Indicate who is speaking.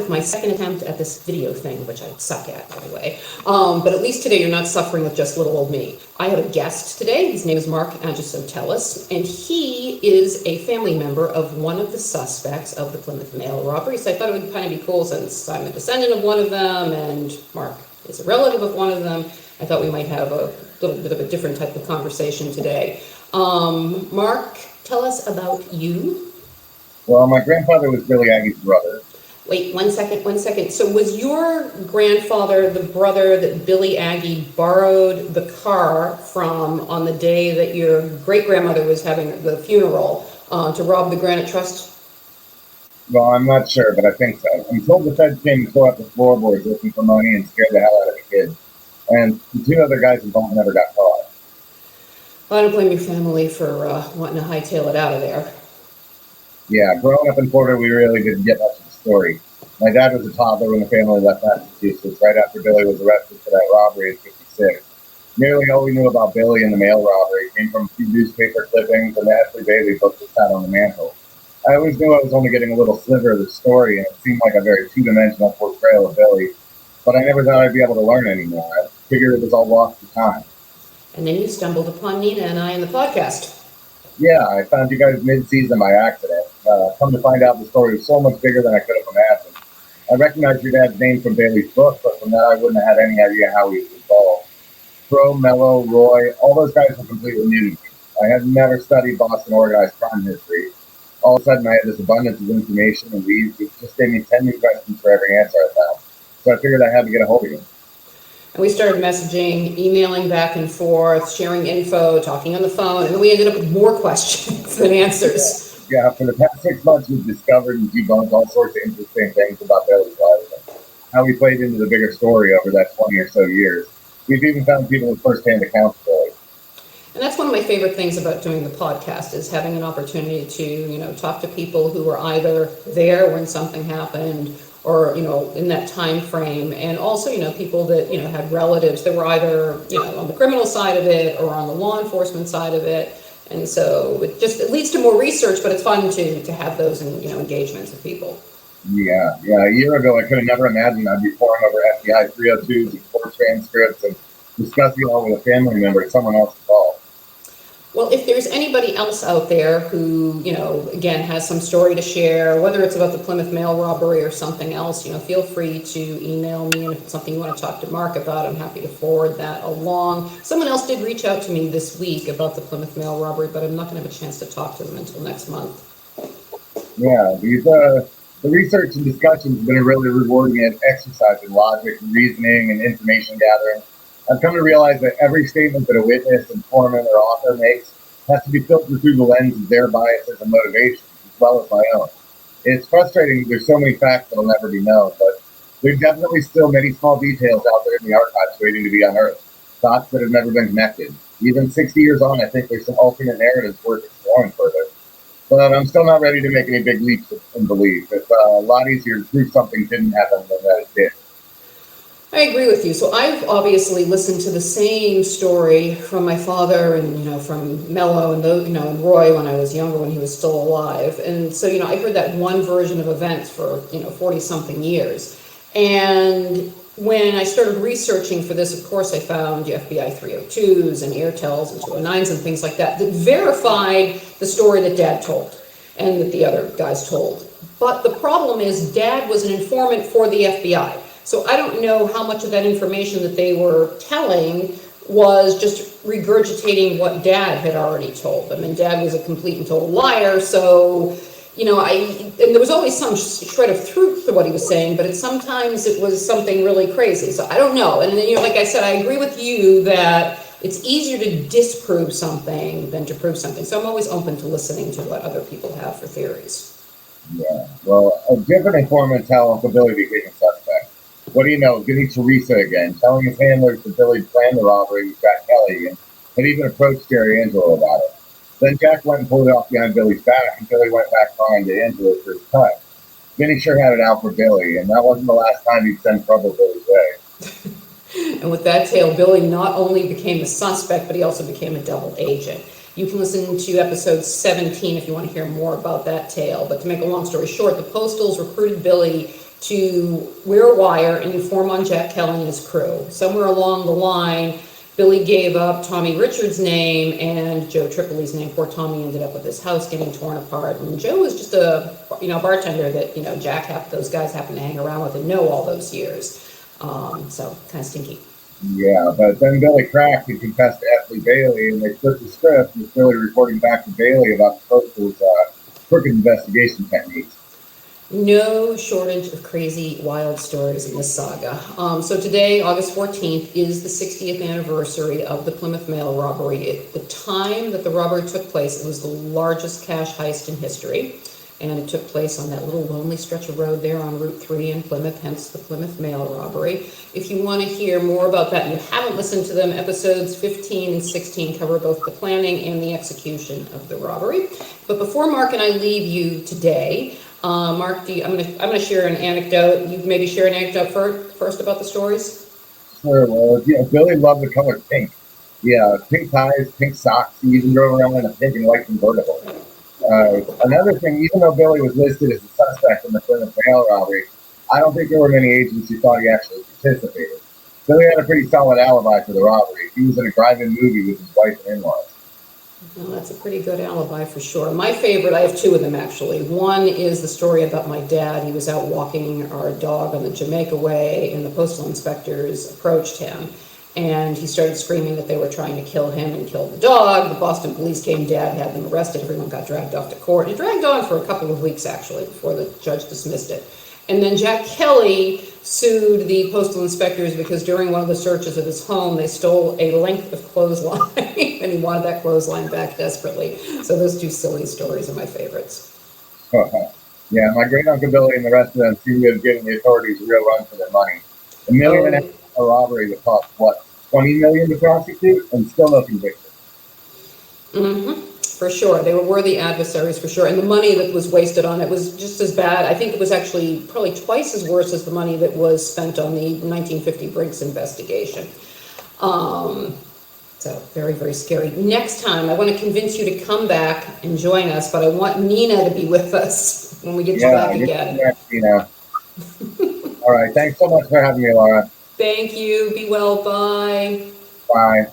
Speaker 1: with my second attempt at this video thing, which I suck at, by the way. But at least today you're not suffering with just little old me. I have a guest today. His name is Mark Agisotelis, and he is a family member of one of the suspects of the Plymouth Mail Robbery. So I thought it would kind of be cool, since I'm a descendant of one of them and Mark is a relative of one of them. I thought we might have a little bit of a different type of conversation today. Mark, tell us about you.
Speaker 2: Well, my grandfather was Billy Aggie's brother.
Speaker 1: Wait, one second. So was your grandfather the brother that Billy Aggie borrowed the car from on the day that your great-grandmother was having the funeral to rob the Granite Trust?
Speaker 2: Well, I'm not sure, but I think so. I'm told the feds came and tore up the floorboards looking for money and scared the hell out of the kids. And the two other guys involved never got caught.
Speaker 1: Well, I don't blame your family for wanting to hightail it out of there.
Speaker 2: Yeah, growing up in Florida, we really didn't get much of the story. My dad was a toddler when the family left Massachusetts, right after Billy was arrested for that robbery in '56. Nearly all we knew about Billy and the mail robbery came from a few newspaper clippings and the Ashley Bailey book that sat on the mantle. I always knew I was only getting a little sliver of the story, and it seemed like a very two-dimensional portrayal of Billy, but I never thought I'd be able to learn anymore. I figured it was all lost to time.
Speaker 1: And then you stumbled upon Nina and I in the podcast.
Speaker 2: Yeah, I found you guys mid-season by accident. Come to find out, the story was so much bigger than I could have imagined. I recognized your dad's name from Bailey's book, but from that I wouldn't have had any idea how he was involved. Pro, Mello, Roy, all those guys were completely new to me. I had never studied Boston organized crime history. All of a sudden I had this abundance of information and leads. It just gave me 10 new questions for every answer I found. So I figured I had to get a hold of you.
Speaker 1: And we started messaging, emailing back and forth, sharing info, talking on the phone, and then we ended up with more questions than answers.
Speaker 2: Yeah, for the past 6 months, we've discovered and debunked all sorts of interesting things about Billy's life and how he played into the bigger story over that 20 or so years. We've even found people with first-hand accounts of Billy.
Speaker 1: And that's one of my favorite things about doing the podcast, is having an opportunity to, talk to people who were either there when something happened or, in that time frame. And also, people that, had relatives that were either, on the criminal side of it or on the law enforcement side of it. And so it leads to more research, but it's fun to have those, engagements with people.
Speaker 2: Yeah. A year ago, I could have never imagined I'd be poring over FBI 302s and court transcripts and discussing it all with a family member and someone else involved.
Speaker 1: Well, if there's anybody else out there who, again, has some story to share, whether it's about the Plymouth Mail robbery or something else, feel free to email me. And if it's something you want to talk to Mark about, I'm happy to forward that along. Someone else did reach out to me this week about the Plymouth Mail robbery, but I'm not going to have a chance to talk to them until next month.
Speaker 2: Yeah, the research and discussion has been a really rewarding exercise in logic, reasoning, and information gathering. I've come to realize that every statement that a witness, informant, or author makes has to be filtered through the lens of their biases and motivations, as well as my own. It's frustrating that there's so many facts that will never be known, but there's definitely still many small details out there in the archives waiting to be unearthed, thoughts that have never been connected. Even 60 years on, I think there's some alternate narratives worth exploring further. But I'm still not ready to make any big leaps in belief. It's a lot easier to prove something didn't happen than that it did.
Speaker 1: I agree with you. So I've obviously listened to the same story from my father and, from Mello and and Roy when I was younger, when he was still alive. And so, I heard that one version of events for, 40 something years. And when I started researching for this, of course, I found FBI 302s and Airtels and 209s and things like that verified the story that Dad told and that the other guys told. But the problem is Dad was an informant for the FBI. So I don't know how much of that information that they were telling was just regurgitating what Dad had already told them. And Dad was a complete and total liar. So, and there was always some shred of truth to what he was saying, but sometimes it was something really crazy. So I don't know. And then, like I said, I agree with you that it's easier to disprove something than to prove something. So I'm always open to listening to what other people have for theories.
Speaker 2: Yeah, well, a different informant tell if Billy became a suspect. What do you know? Getting Teresa again, telling his handlers that Billy planned the robbery with Jack Kelly and had even approached Jerry Angelo about it. Then Jack went and pulled it off behind Billy's back and Billy went back crying to Angelo for his cut. Vinny sure had it out for Billy, and that wasn't the last time he'd send trouble Billy's way.
Speaker 1: And with that tale, Billy not only became a suspect, but he also became a double agent. You can listen to episode 17 if you want to hear more about that tale. But to make a long story short, the Postals recruited Billy to wear a wire and inform on Jack Kelly and his crew. Somewhere along the line, Billy gave up Tommy Richards' name and Joe Tripoli's name. Poor Tommy ended up with his house getting torn apart. And Joe was just a bartender that those guys happened to hang around with and know all those years. So kind of stinky.
Speaker 2: Yeah, but then Billy cracked and confessed to Effley Bailey, and they flipped the script with Billy reporting back to Bailey about the Postal's crooked investigation techniques.
Speaker 1: No shortage of crazy, wild stories in this saga. So today, August 14th, is the 60th anniversary of the Plymouth Mail Robbery. At the time that the robbery took place, it was the largest cash heist in history, and it took place on that little lonely stretch of road there on Route 3 in Plymouth, hence the Plymouth Mail Robbery. If you want to hear more about that and you haven't listened to them, episodes 15 and 16 cover both the planning and the execution of the robbery. But before Mark and I leave you today, Mark, I'm gonna share an anecdote. You maybe share an anecdote first about the stories.
Speaker 2: Sure. Well, Billy loved the color pink. Yeah, pink ties, pink socks. He even drove around in a pink and white convertible. Another thing, even though Billy was listed as a suspect in the Plymouth Mail robbery, I don't think there were many agents who thought he actually participated. Billy had a pretty solid alibi for the robbery. He was in a drive-in movie with his wife and in-laws.
Speaker 1: Well, that's a pretty good alibi for sure. My favorite, I have two of them actually. One is the story about my dad. He was out walking our dog on the Jamaica Way, and the Postal Inspectors approached him. And he started screaming that they were trying to kill him and kill the dog. The Boston police came, Dad had them arrested, everyone got dragged off to court. It dragged on for a couple of weeks, actually, before the judge dismissed it. And then Jack Kelly sued the Postal Inspectors because during one of the searches of his home, they stole a length of clothesline, and he wanted that clothesline back desperately. So those two silly stories are my favorites.
Speaker 2: Yeah, my great-uncle Billy and the rest of them seem to have given the authorities a real run for their money. $1 million and a robbery that cost, what, $20 million to prosecute, and still no conviction.
Speaker 1: For sure. They were worthy adversaries for sure. And the money that was wasted on it was just as bad. I think it was actually probably twice as worse as the money that was spent on the 1950 Briggs investigation. So very, very scary. Next time, I want to convince you to come back and join us, but I want Nina to be with us when we get you back again.
Speaker 2: Yeah, All right. Thanks so much for having me, Lara.
Speaker 1: Thank you. Be well. Bye.
Speaker 2: Bye.